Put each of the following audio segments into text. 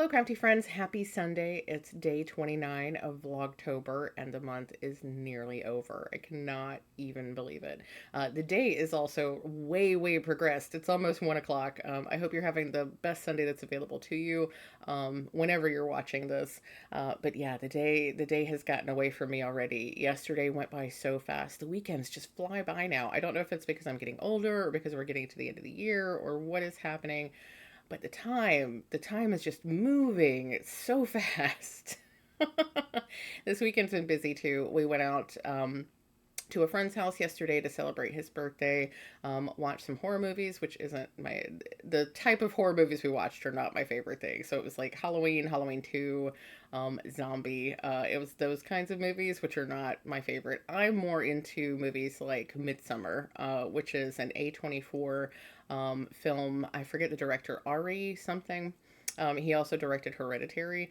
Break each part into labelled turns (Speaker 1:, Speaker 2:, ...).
Speaker 1: Hello, crafty friends. Happy Sunday. It's day 29 of Vlogtober, and the month is nearly over. I cannot even believe it. The day is also way progressed. It's almost 1 o'clock. I hope you're having the best Sunday that's available to you whenever you're watching this. But yeah, the day has gotten away from me already. Yesterday went by so fast. The weekends just fly by now. I don't know if it's because I'm getting older or because we're getting to the end of the year or what is happening, but the time is just moving. It's so fast. This weekend's been busy too. We went out to a friend's house yesterday to celebrate his birthday. Watched some horror movies, which isn't the type of horror movies we watched are not my favorite thing. So it was like Halloween, Halloween 2, Zombie. It was those kinds of movies, which are not my favorite. I'm more into movies like Midsummer, which is an A24 film. I forget the director, Ari something. He also directed Hereditary.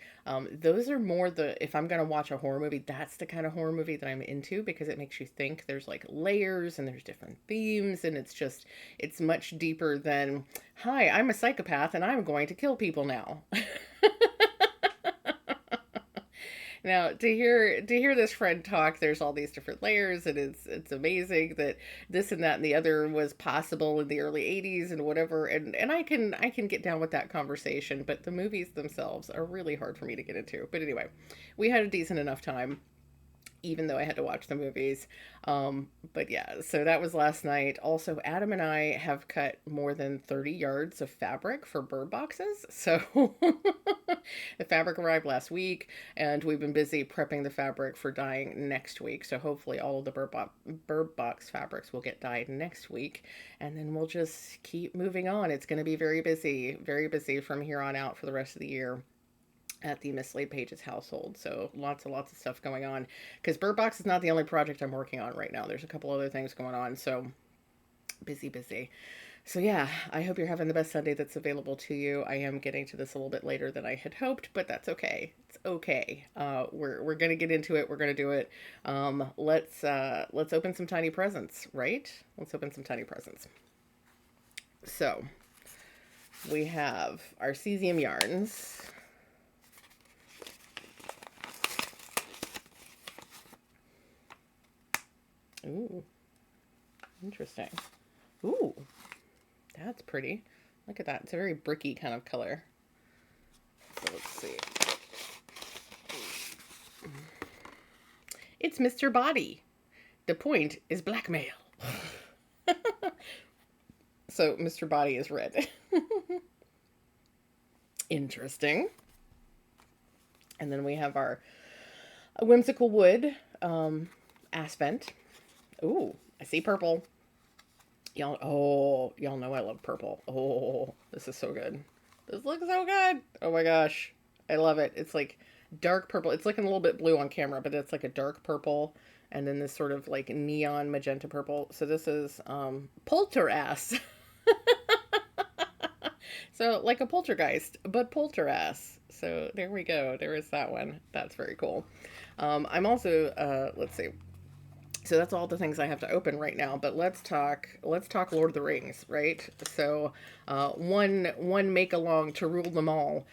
Speaker 1: Those are more if I'm going to watch a horror movie, that's the kind of horror movie that I'm into because it makes you think. There's like layers and there's different themes, and it's much deeper than, hi, I'm a psychopath and I'm going to kill people now. Now, to hear this friend talk, there's all these different layers, and it's amazing that this and that and the other was possible in the early '80s and whatever. And I can get down with that conversation, but the movies themselves are really hard for me to get into. But anyway, we had a decent enough time, even though I had to watch the movies. But yeah, so that was last night. Also, Adam and I have cut more than 30 yards of fabric for bird boxes. So the fabric arrived last week, and we've been busy prepping the fabric for dyeing next week. So hopefully, all of the bird box fabrics will get dyed next week, and then we'll just keep moving on. It's going to be very busy from here on out for the rest of the year at the Miss Slade Page's household. So lots and lots of stuff going on. Because Bird Box is not the only project I'm working on right now. There's a couple other things going on. So busy. So yeah, I hope you're having the best Sunday that's available to you. I am getting to this a little bit later than I had hoped, but that's okay. It's okay. We're gonna get into it. We're gonna do it. Let's open some tiny presents, right? Let's open some tiny presents. So we have our cesium yarns. Ooh, interesting. Ooh, that's pretty. Look at that. It's a very bricky kind of color. So let's see. It's Mr. Body. The point is blackmail. So Mr. Body is red. Interesting. And then we have our whimsical wood Asphalt. Ooh, I see purple. Y'all know I love purple. Oh, this is so good. This looks so good. Oh my gosh. I love it. It's like dark purple. It's looking a little bit blue on camera, but it's like a dark purple and then this sort of like neon magenta purple. So this is polterass. So like a poltergeist, but polterass. So there we go. There is that one. That's very cool. I'm also let's see. So that's all the things I have to open right now. But let's talk Lord of the Rings, right? So one make along to rule them all.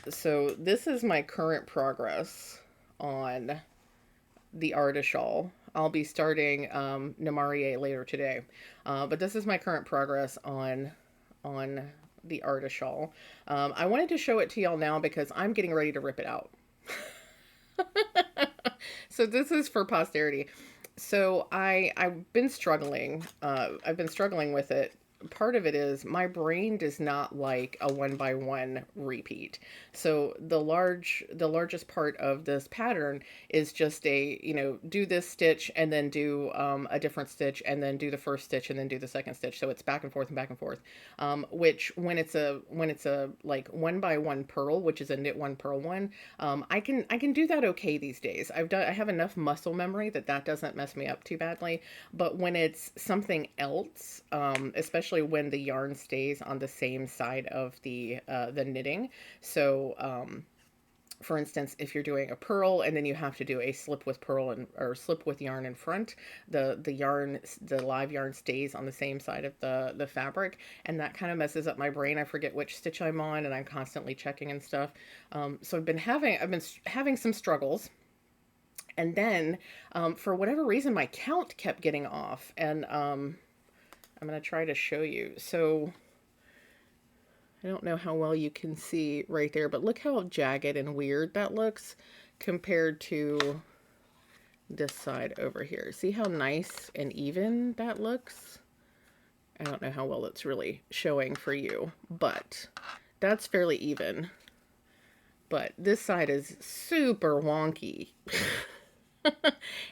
Speaker 1: So this is my current progress on the Artishawl. I'll be starting Namarie later today, but this is my current progress on the Artishawl. I wanted to show it to y'all now because I'm getting ready to rip it out. So this is for posterity. So I've been struggling. I've been struggling with it. Part of it is my brain does not like a 1 by 1 repeat. So the largest part of this pattern is just do this stitch and then do a different stitch and then do the first stitch and then do the second stitch. So it's back and forth and back and forth. Which when it's a like 1 by 1 purl, which is a knit one purl one, I can do that okay these days. I have enough muscle memory that doesn't mess me up too badly. But when it's something else, especially when the yarn stays on the same side of the knitting. So For instance, if you're doing a purl and then you have to do a slip with purl and or slip with yarn in front, the live yarn stays on the same side of the fabric, and that kind of messes up my brain. I forget which stitch I'm on, and I'm constantly checking and stuff. So I've been having some struggles. And then, for whatever reason, my count kept getting off, and I'm going to try to show you. So I don't know how well you can see right there, but look how jagged and weird that looks compared to this side over here. See how nice and even that looks? I don't know how well it's really showing for you, but that's fairly even. But this side is super wonky.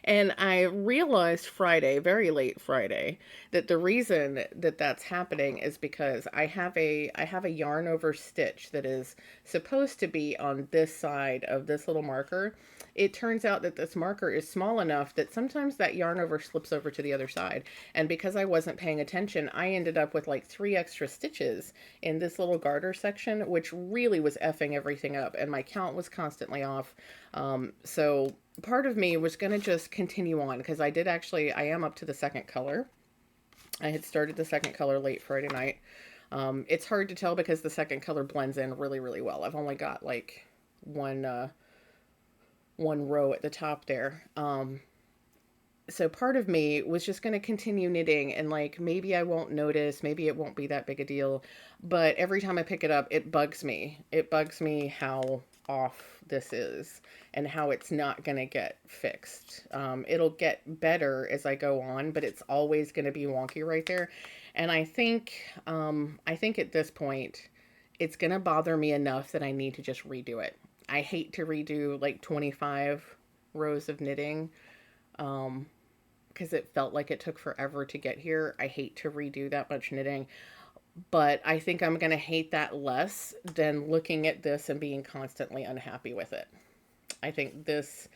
Speaker 1: And I realized Friday, very late Friday, that the reason that that's happening is because I have a yarn over stitch that is supposed to be on this side of this little marker. It turns out that this marker is small enough that sometimes that yarn over slips over to the other side. And because I wasn't paying attention, I ended up with like 3 extra stitches in this little garter section, which really was effing everything up, and my count was constantly off. So part of me was going to just continue on, because I am up to the second color. I had started the second color late Friday night. It's hard to tell because the second color blends in really, really well. I've only got like one row at the top there. So part of me was just going to continue knitting, and like, maybe I won't notice, maybe it won't be that big a deal, but every time I pick it up, it bugs me. It bugs me how off this is and how it's not going to get fixed. It'll get better as I go on, but it's always going to be wonky right there. And I think at this point, it's going to bother me enough that I need to just redo it. I hate to redo like 25 rows of knitting, because it felt like it took forever to get here. I hate to redo that much knitting, but I think I'm going to hate that less than looking at this and being constantly unhappy with it. I think this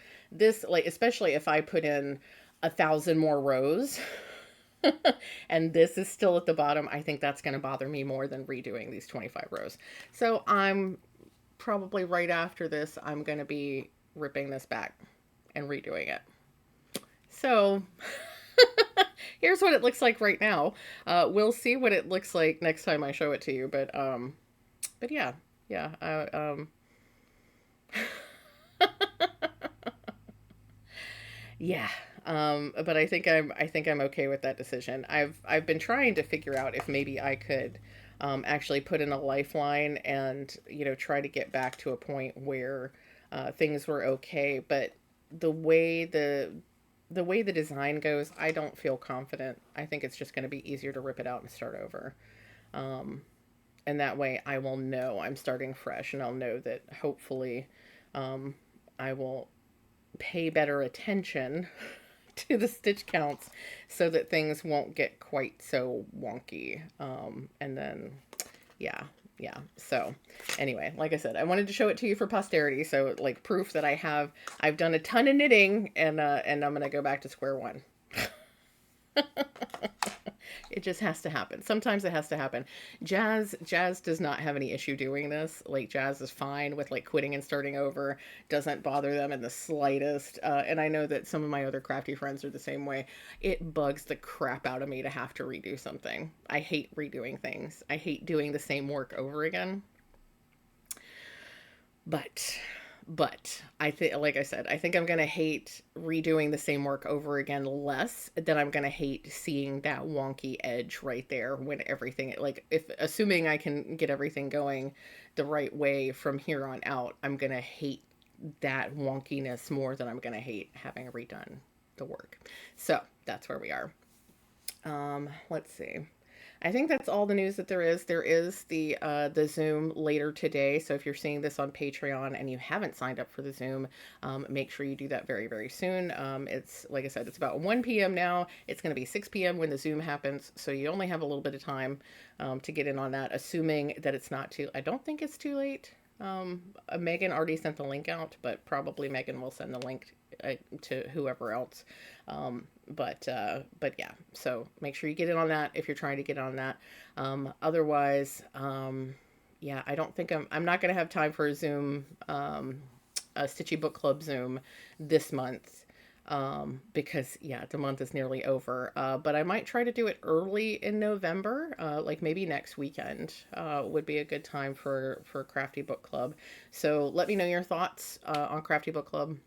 Speaker 1: like, especially if I put in 1,000 more rows and this is still at the bottom, I think that's going to bother me more than redoing these 25 rows. So I'm probably right after this, I'm going to be ripping this back and redoing it. So here's what it looks like right now. We'll see what it looks like next time I show it to you. But yeah. Yeah. But I think I'm okay with that decision. I've been trying to figure out if maybe I could actually put in a lifeline and, try to get back to a point where things were okay. But the way the design goes, I don't feel confident. I think it's just going to be easier to rip it out and start over. And that way I will know I'm starting fresh, and I'll know that hopefully I will pay better attention to the stitch counts so that things won't get quite so wonky. And then, yeah. So anyway, like I said, I wanted to show it to you for posterity. So like proof that I've done a ton of knitting, and I'm going to go back to square one. It just has to happen. Sometimes it has to happen. Jazz does not have any issue doing this. Like, Jazz is fine with like quitting and starting over. Doesn't bother them in the slightest. And I know that some of my other crafty friends are the same way. It bugs the crap out of me to have to redo something. I hate redoing things. I hate doing the same work over again. But I think, like I said, I think I'm going to hate redoing the same work over again less than I'm going to hate seeing that wonky edge right there when everything, like, if assuming I can get everything going the right way from here on out, I'm going to hate that wonkiness more than I'm going to hate having redone the work. So that's where we are. Let's see. I think that's all the news that there is. There is the Zoom later today. So if you're seeing this on Patreon and you haven't signed up for the Zoom, make sure you do that very, very soon. It's, like I said, it's about 1 p.m. now. It's going to be 6 p.m. when the Zoom happens. So you only have a little bit of time to get in on that, assuming that it's not too, I don't think it's too late. Megan already sent the link out, but probably Megan will send the link to whoever else. But yeah, so make sure you get in on that if you're trying to get on that. Otherwise, yeah, I don't think I'm not going to have time for a Zoom, a Stitchy Book Club Zoom this month, because yeah, the month is nearly over. But I might try to do it early in November, like maybe next weekend would be a good time for Crafty Book Club. So let me know your thoughts on Crafty Book Club.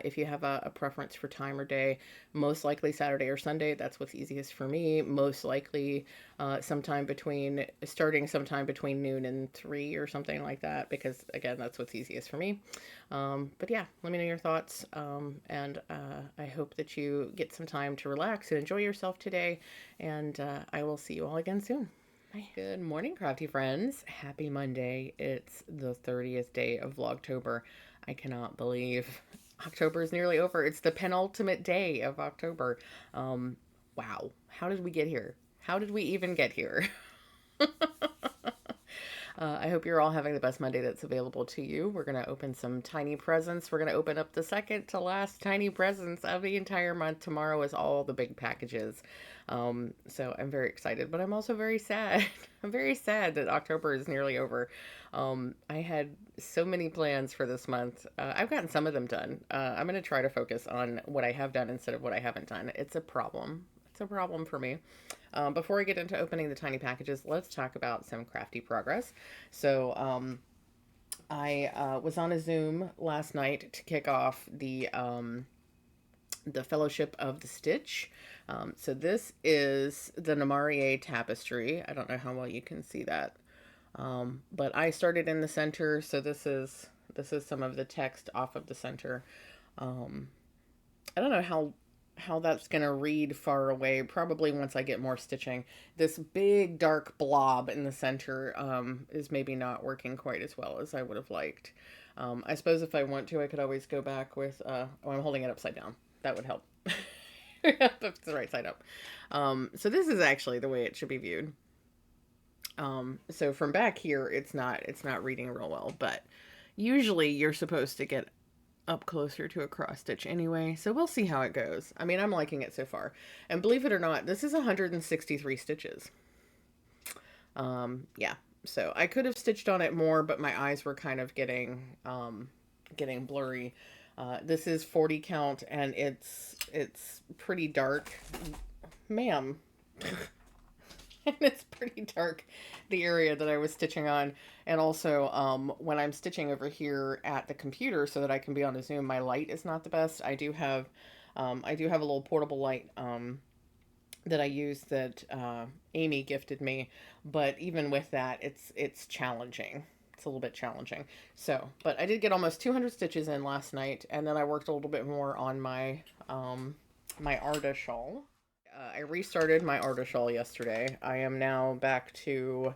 Speaker 1: If you have a preference for time or day, most likely Saturday or Sunday. That's what's easiest for me. Most likely sometime between noon and 3 or something like that, because again, that's what's easiest for me. But yeah, let me know your thoughts. And I hope that you get some time to relax and enjoy yourself today. And I will see you all again soon. Bye. Good morning, crafty friends. Happy Monday. It's the 30th day of Vlogtober. I cannot believe October is nearly over. It's the penultimate day of October. Wow. How did we get here? How did we even get here? I hope you're all having the best Monday that's available to you. We're going to open some tiny presents. We're going to open up the second to last tiny presents of the entire month. Tomorrow is all the big packages. So I'm very excited, but I'm also very sad. I'm very sad that October is nearly over. I had so many plans for this month. I've gotten some of them done. I'm going to try to focus on what I have done instead of what I haven't done. It's a problem. It's a problem for me. Before I get into opening the tiny packages, let's talk about some crafty progress. So I was on a Zoom last night to kick off the Fellowship of the Stitch. So this is the Namarie tapestry. I don't know how well you can see that, but I started in the center. So this is some of the text off of the center. I don't know how that's going to read far away, probably once I get more stitching. This big dark blob in the center is maybe not working quite as well as I would have liked. I suppose if I want to, I could always go back with, oh, I'm holding it upside down. That would help. If it's the right side up. So this is actually the way it should be viewed. So from back here, it's not reading real well, but usually you're supposed to get up closer to a cross stitch anyway, so we'll see how it goes. I mean, I'm liking it so far, and believe it or not, this is 163 stitches. Yeah, so I could have stitched on it more, but my eyes were kind of getting blurry. This is 40 count, and it's pretty dark, ma'am. And it's pretty dark, the area that I was stitching on. And also, when I'm stitching over here at the computer so that I can be on a Zoom, my light is not the best. I do have a little portable light that I use that Amy gifted me, but even with that, it's challenging. It's a little bit challenging. So, but I did get almost 200 stitches in last night, and then I worked a little bit more on my my Arda shawl. I restarted my Arda shawl yesterday. I am now back to,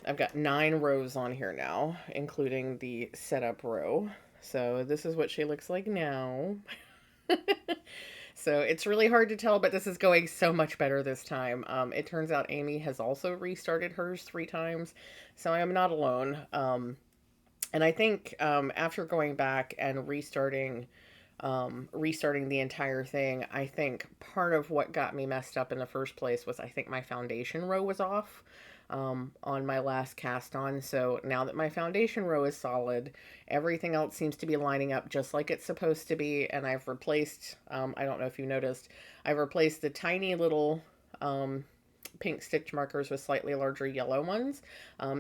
Speaker 1: I've got 9 rows on here now, including the setup row. So this is what she looks like now. So it's really hard to tell, but this is going so much better this time. It turns out Amy has also restarted hers 3 times, so I am not alone. And I think after going back and restarting the entire thing, I think part of what got me messed up in the first place was I think my foundation row was off on my last cast on. So now that my foundation row is solid, everything else seems to be lining up just like it's supposed to be. And I've replaced, I don't know if you noticed, I've replaced the tiny little pink stitch markers with slightly larger yellow ones.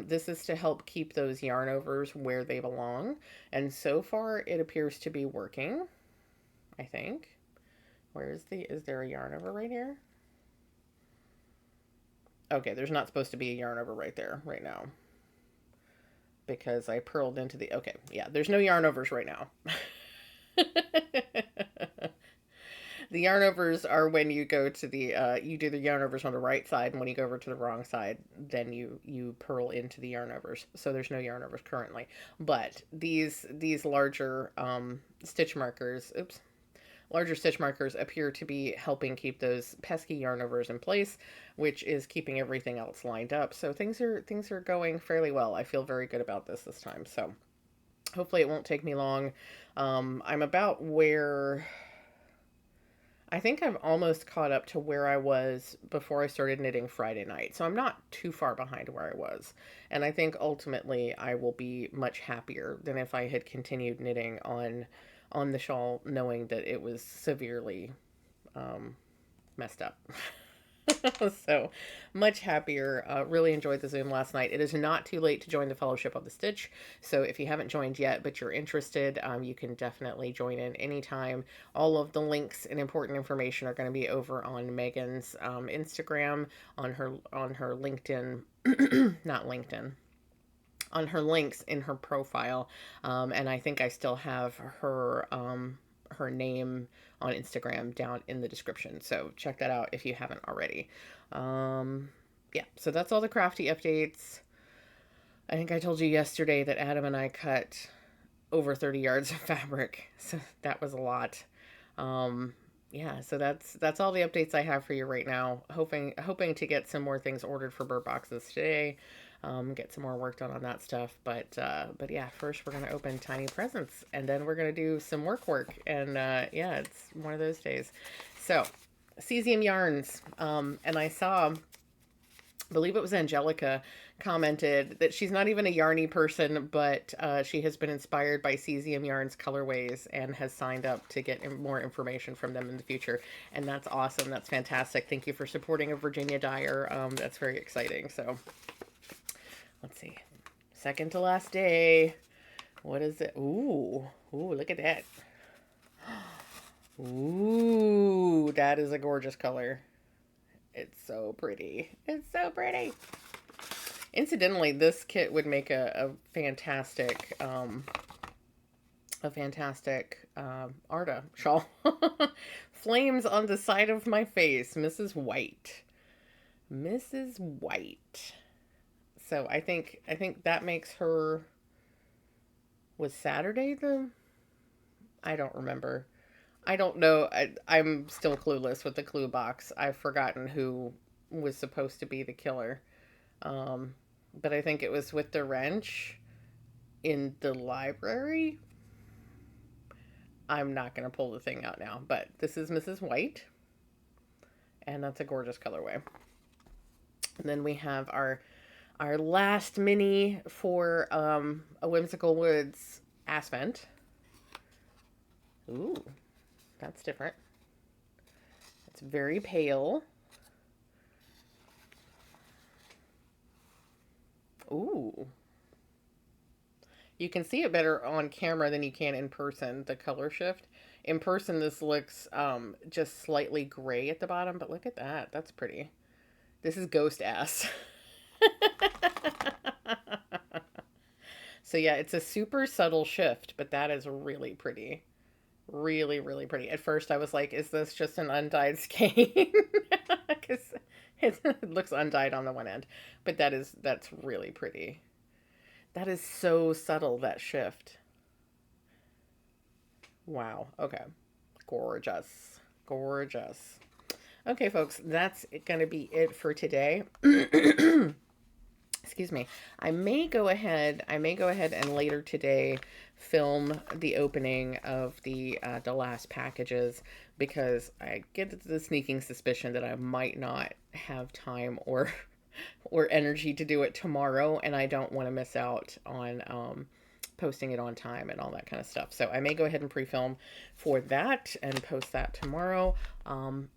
Speaker 1: This is to help keep those yarn overs where they belong. And so far it appears to be working, I think. Is there a yarn over right here? Okay, there's not supposed to be a yarn over right there right now, because I purled into the, okay, yeah, there's no yarn overs right now. The yarn overs are when you go to the, you do the yarn overs on the right side, and when you go over to the wrong side, then you purl into the yarn overs. So there's no yarn overs currently. But these larger stitch markers, larger stitch markers appear to be helping keep those pesky yarn overs in place, which is keeping everything else lined up. So things are going fairly well. I feel very good about this time. So hopefully it won't take me long. I'm about where I think I've almost caught up to where I was before I started knitting Friday night. So I'm not too far behind where I was. And I think ultimately I will be much happier than if I had continued knitting on the shawl knowing that it was severely um, messed up. So much happier. Really enjoyed the Zoom last night. It is not too late to join the Fellowship of the Stitch. So if you haven't joined yet, but you're interested, you can definitely join in anytime. All of the links and important information are going to be over on Megan's Instagram, on her LinkedIn, not LinkedIn, on her links in her profile. And I think I still have her name on Instagram down in the description. So check that out if you haven't already. Yeah, so that's all the crafty updates. I think I told you yesterday that Adam and I cut over 30 yards of fabric. So that was a lot. Um, yeah, so that's all the updates I have for you right now. Hoping to get some more things ordered for bird boxes today. Get some more work done on that stuff. But yeah, first we're gonna open tiny presents, and then we're gonna do some work. And yeah, it's one of those days. So, cesium yarns. And I saw, I believe it was Angelica, commented that she's not even a yarny person, but she has been inspired by Cesium Yarn's colorways and has signed up to get more information from them in the future. And that's awesome. That's fantastic. Thank you for supporting a Virginia dyer. That's very exciting. So let's see. Second to last day. What is it? Ooh, look at that. Ooh, that is a gorgeous color. It's so pretty. It's so pretty. Incidentally, this kit would make a fantastic Arda shawl. Flames on the side of my face, Mrs. White. Mrs. White. So I think that makes her, was Saturday the, I don't remember. I don't know. I'm still clueless with the clue box. I've forgotten who was supposed to be the killer. But I think it was with the wrench in the library. I'm not going to pull the thing out now, but this is Mrs. White. And that's a gorgeous colorway. And then we have our last mini for a Whimsical Woods Asvent. Ooh, that's different. It's very pale. Ooh. You can see it better on camera than you can in person, the color shift. In person, this looks just slightly gray at the bottom, but look at that. That's pretty. This is ghost ass. So yeah, it's a super subtle shift, but that is really pretty. Really, really pretty. At first, I was like, is this just an undyed skein? Because it looks undyed on the one end. But that's really pretty. That is so subtle, that shift. Wow. Okay. Gorgeous. Gorgeous. Okay, folks, that's going to be it for today. Excuse me. I may go ahead and later today film the opening of the last packages, because I get the sneaking suspicion that I might not have time or energy to do it tomorrow, and I don't want to miss out on posting it on time and all that kind of stuff. So I may go ahead and pre-film for that and post that tomorrow.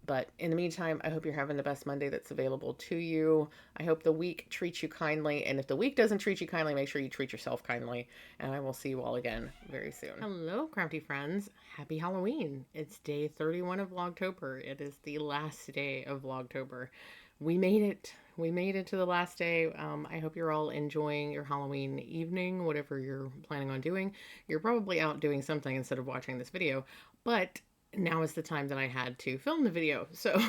Speaker 1: But in the meantime, I hope you're having the best Monday that's available to you. I hope the week treats you kindly. And if the week doesn't treat you kindly, make sure you treat yourself kindly. And I will see you all again very soon. Hello, crafty friends. Happy Halloween. It's day 31 of Vlogtober. It is the last day of Vlogtober. We made it. We made it to the last day. I hope you're all enjoying your Halloween evening, whatever you're planning on doing. You're probably out doing something instead of watching this video, but now is the time that I had to film the video. So,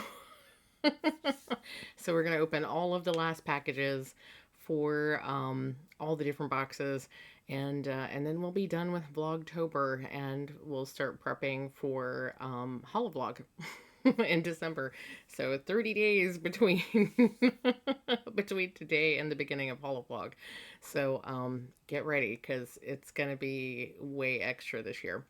Speaker 1: so we're going to open all of the last packages for all the different boxes, and then we'll be done with Vlogtober, and we'll start prepping for Holovlog. In December. So 30 days between between today and the beginning of Holovlog. So get ready, because it's going to be way extra this year.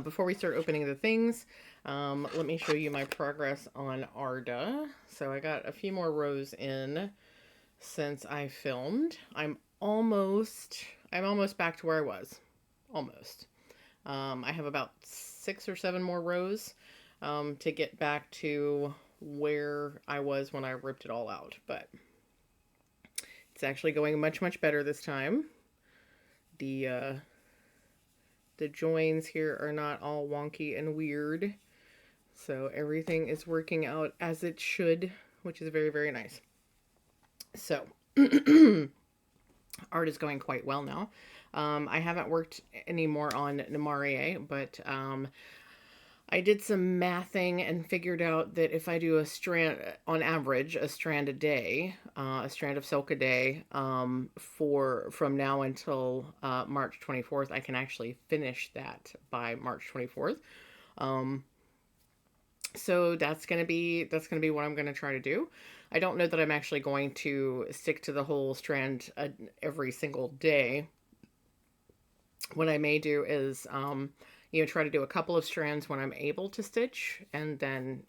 Speaker 1: Before we start opening the things, Let me show you my progress on Arda. So I got a few more rows in since I filmed. I'm almost back to where I was. Almost. I have about 6 or 7 more rows to get back to where I was when I ripped it all out. But it's actually going much, much better this time. The joins here are not all wonky and weird. So everything is working out as it should, which is very, very nice. So art is going quite well now. I haven't worked anymore on Namarie, but I did some mathing and figured out that if I do a strand, on average, a strand a day, a strand of silk a day, from now until March 24th, I can actually finish that by March 24th. So that's gonna be what I'm gonna try to do. I don't know that I'm actually going to stick to the whole strand every single day. What I may do is, try to do a couple of strands when I'm able to stitch, and then,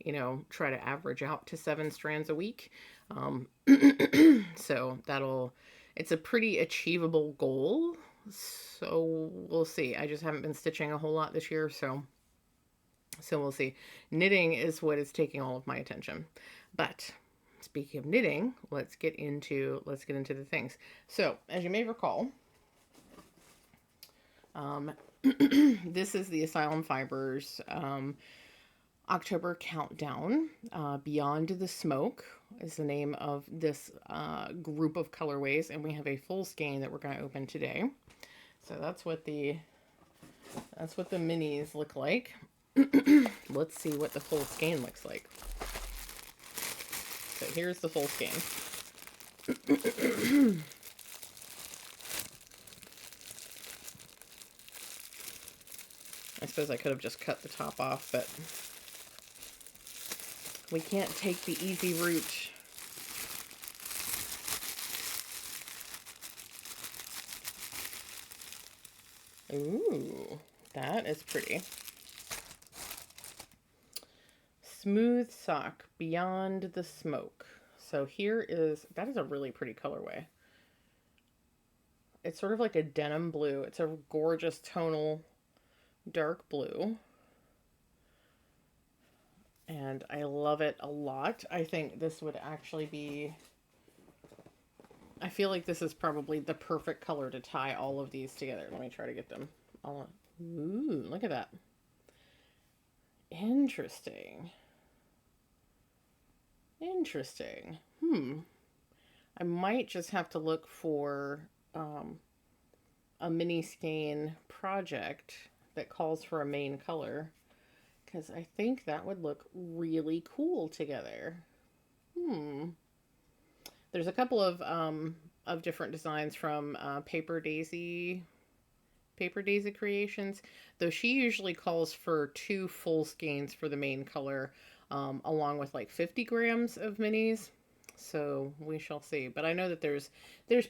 Speaker 1: try to average out to 7 strands a week. So it's a pretty achievable goal. So we'll see. I just haven't been stitching a whole lot this year, so we'll see. Knitting is what is taking all of my attention. But speaking of knitting, let's get into the things. So, as you may recall, this is the Asylum Fibers October countdown. Beyond the Smoke is the name of this group of colorways, and we have a full skein that we're going to open today. So that's what the minis look like. Let's see what the full skein looks like. So here's the full skein. I suppose I could have just cut the top off, but we can't take the easy route. Ooh, that is pretty. Smooth Sock, Beyond the Smoke. So that is a really pretty colorway. It's sort of like a denim blue. It's a gorgeous tonal dark blue. And I love it a lot. I think this would actually be... I feel like this is probably the perfect color to tie all of these together. Let me try to get them all. Ooh, look at that. Interesting. Interesting. I might just have to look for a mini skein project that calls for a main color, because I think that would look really cool together. There's a couple of different designs from Paper Daisy Creations, though she usually calls for 2 full skeins for the main color, along with like 50 grams of minis. So we shall see. But I know that there's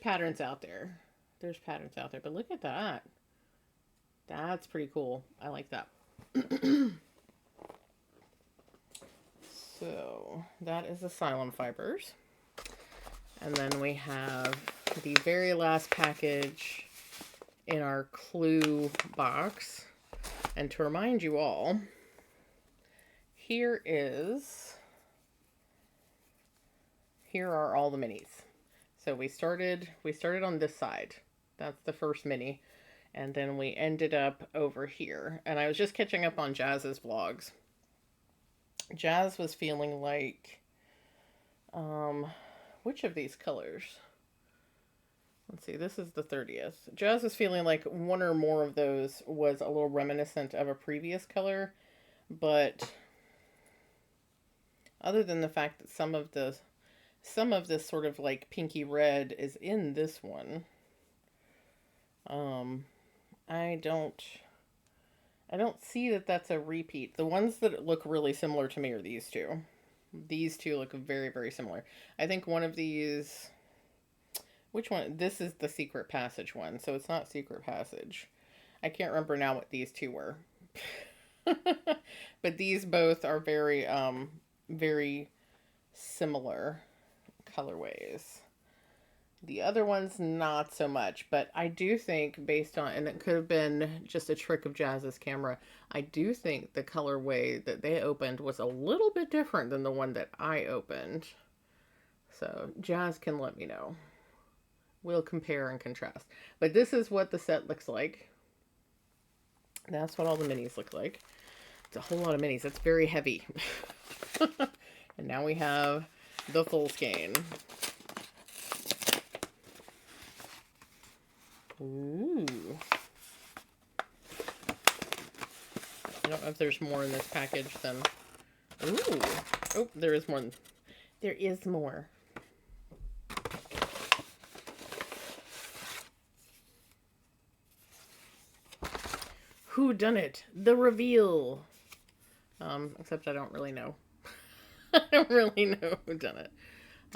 Speaker 1: patterns out there. There's patterns out there. But look at that. That's pretty cool. I like that. So that is Asylum Fibers. And then we have the very last package in our clue box. And to remind you all, here are all the minis. So we started on this side. That's the first mini. And then we ended up over here. And I was just catching up on Jazz's vlogs. Jazz was feeling like, which of these colors? Let's see, this is the 30th. Jazz was feeling like one or more of those was a little reminiscent of a previous color. But other than the fact that some of this sort of like pinky red is in this one, I don't see that that's a repeat. The ones that look really similar to me are these two. These two look very, very similar. I think one of these... Which one? This is the Secret Passage one, so it's not Secret Passage. I can't remember now what these two were. But these both are very, very similar colorways. The other one's not so much, but I do think based on, and it could have been just a trick of Jazz's camera, I do think the colorway that they opened was a little bit different than the one that I opened. So Jazz can let me know. We'll compare and contrast. But this is what the set looks like. That's what all the minis look like. It's a whole lot of minis. It's very heavy. And now we have the full skein. Ooh. I don't know if there's more in this package than... Ooh. Oh, there is more. There is more. Who done it? The reveal. Except I don't really know. I don't really know who done it.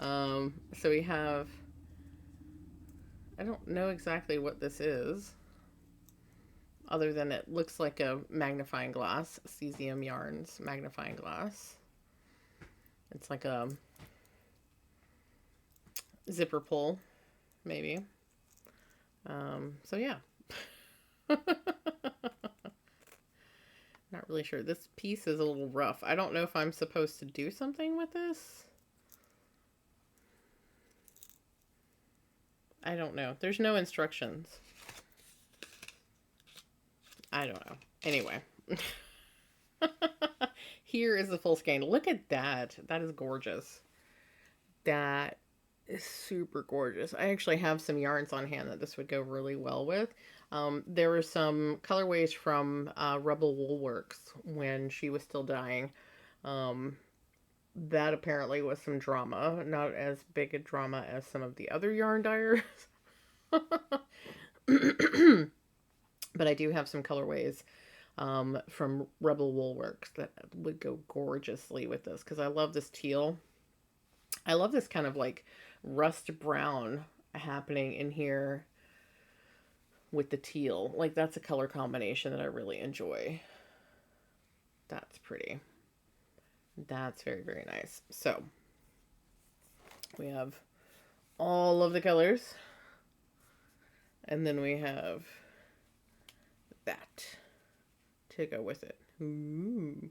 Speaker 1: So we have... I don't know exactly what this is, other than it looks like a magnifying glass, Cesium Yarns magnifying glass. It's like a zipper pull, maybe. So yeah. Not really sure. This piece is a little rough. I don't know if I'm supposed to do something with this. I don't know. There's no instructions. I don't know. Anyway. Here is the full skein. Look at that. That is gorgeous. That is super gorgeous. I actually have some yarns on hand that this would go really well with. There were some colorways from Rebel Woolworks when she was still dying. That apparently was some drama. Not as big a drama as some of the other yarn dyers. But I do have some colorways from Rebel Woolworks that would go gorgeously with this, because I love this teal. I love this kind of like rust brown happening in here with the teal. Like, that's a color combination that I really enjoy. That's pretty. That's very, very nice. So we have all of the colors, and then we have that to go with it. Ooh,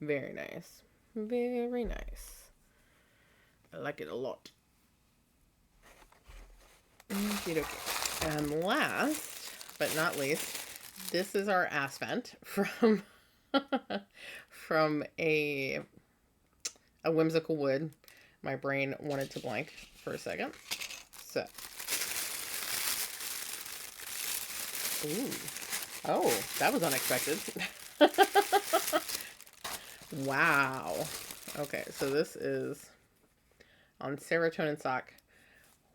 Speaker 1: very nice. Very nice. I like it a lot. Okay. And last but not least, this is our Ascent from from a Whimsical Wood. My brain wanted to blank for a second. So, ooh, oh, that was unexpected. Wow. Okay, so this is on Serotonin Sock.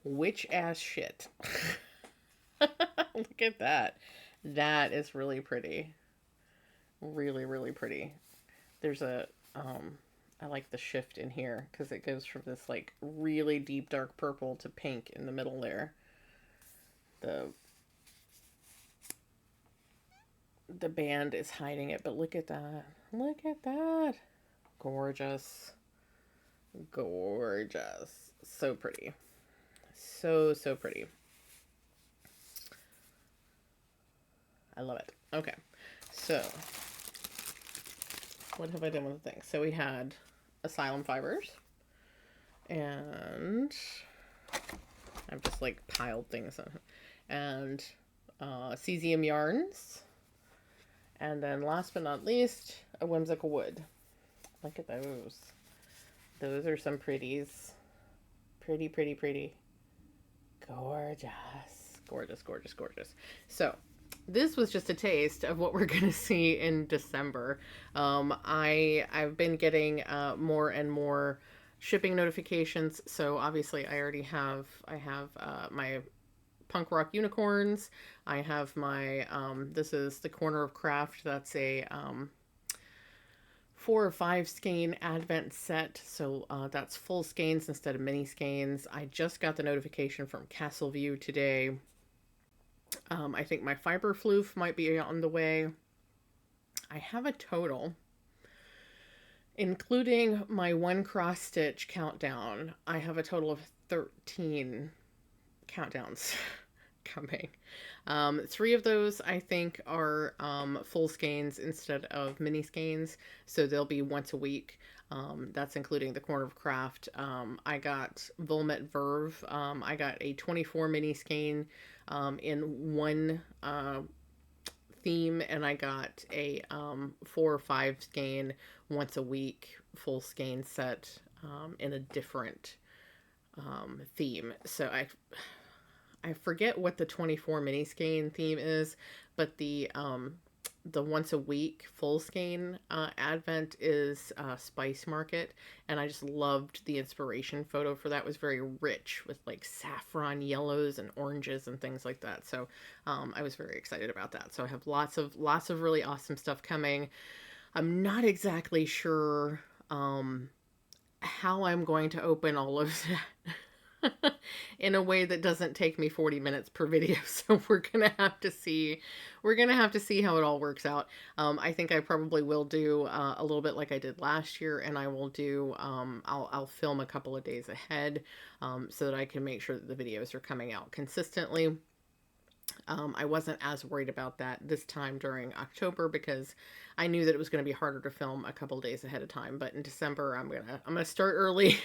Speaker 1: Witch ass shit. Look at that. That is really pretty. Really, really pretty. There's a, I like the shift in here because it goes from this like really deep dark purple to pink in the middle there. The band is hiding it, but look at that. Look at that. Gorgeous. Gorgeous. So pretty. So, so pretty. I love it. Okay. So, what have I done with the thing? So we had Asylum Fibers. And I've just like piled things on. And Cesium Yarns. And then last but not least, a Whimsical Wood. Look at those. Those are some pretties. Pretty, pretty, pretty. Gorgeous. Gorgeous, gorgeous, gorgeous. So, this was just a taste of what we're going to see in December. I've been getting more and more shipping notifications. So, obviously, I have my Punk Rock Unicorns. I have my, this is the Corner of Craft. That's a 4 or 5 skein advent set. So that's full skeins instead of mini skeins. I just got the notification from Castleview today. I think my fiber floof might be on the way. I have a total, including my one cross stitch countdown, I have a total of 13 countdowns coming. Three of those I think are full skeins instead of mini skeins, so they'll be once a week. That's including the Corner of Craft. I got Volmet Verve. I got a 24 mini skein in one theme, and I got a 4 or 5 skein once a week full skein set in a different theme. So I forget what the 24 mini skein theme is, but the once a week full skein advent is Spice Market, and I just loved the inspiration photo for that. It was very rich with like saffron yellows and oranges and things like that. So I was very excited about that. So I have lots of really awesome stuff coming. I'm not exactly sure how I'm going to open all of that in a way that doesn't take me 40 minutes per video. So we're going to have to see. We're going to have to see how it all works out. I think I probably will do a little bit like I did last year, and I will do, I'll film a couple of days ahead so that I can make sure that the videos are coming out consistently. I wasn't as worried about that this time during October because I knew that it was going to be harder to film a couple days ahead of time. But in December, I'm gonna start early,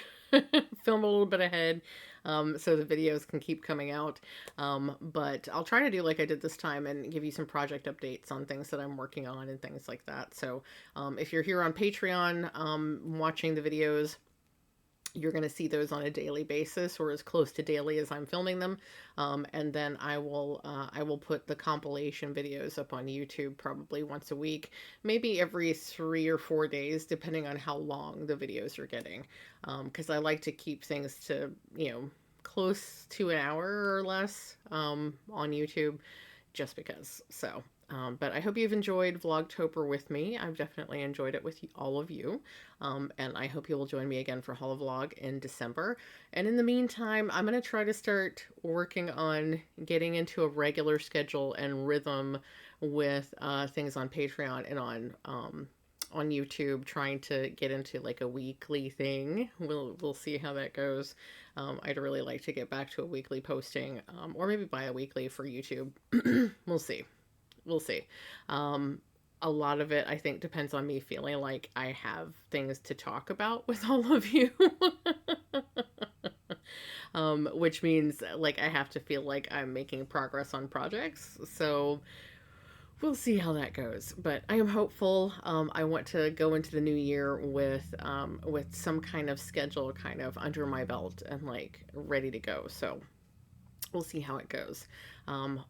Speaker 1: film a little bit ahead, so the videos can keep coming out. But I'll try to do like I did this time and give you some project updates on things that I'm working on and things like that. So if you're here on Patreon watching the videos, you're going to see those on a daily basis, or as close to daily as I'm filming them. And then I will put the compilation videos up on YouTube probably once a week, maybe every 3 or 4 days, depending on how long the videos are getting. Because I like to keep things to, close to an hour or less on YouTube, just because. So but I hope you've enjoyed Vlogtober with me. I've definitely enjoyed it with all of you. And I hope you will join me again for Haul Vlog in December. And in the meantime, I'm going to try to start working on getting into a regular schedule and rhythm with things on Patreon and on YouTube, trying to get into like a weekly thing. We'll see how that goes. I'd really like to get back to a weekly posting, or maybe bi-weekly for YouTube. We'll see. We'll see. A lot of it, I think, depends on me feeling like I have things to talk about with all of you. Which means like I have to feel like I'm making progress on projects. So we'll see how that goes. But I am hopeful. I want to go into the new year with some kind of schedule kind of under my belt and like ready to go. So we'll see how it goes.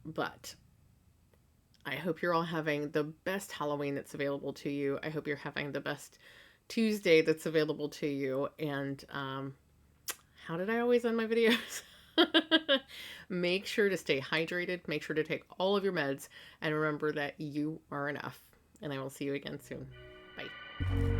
Speaker 1: But I hope you're all having the best Halloween that's available to you. I hope you're having the best Tuesday that's available to you. And how did I always end my videos? Make sure to stay hydrated. Make sure to take all of your meds. And remember that you are enough. And I will see you again soon. Bye.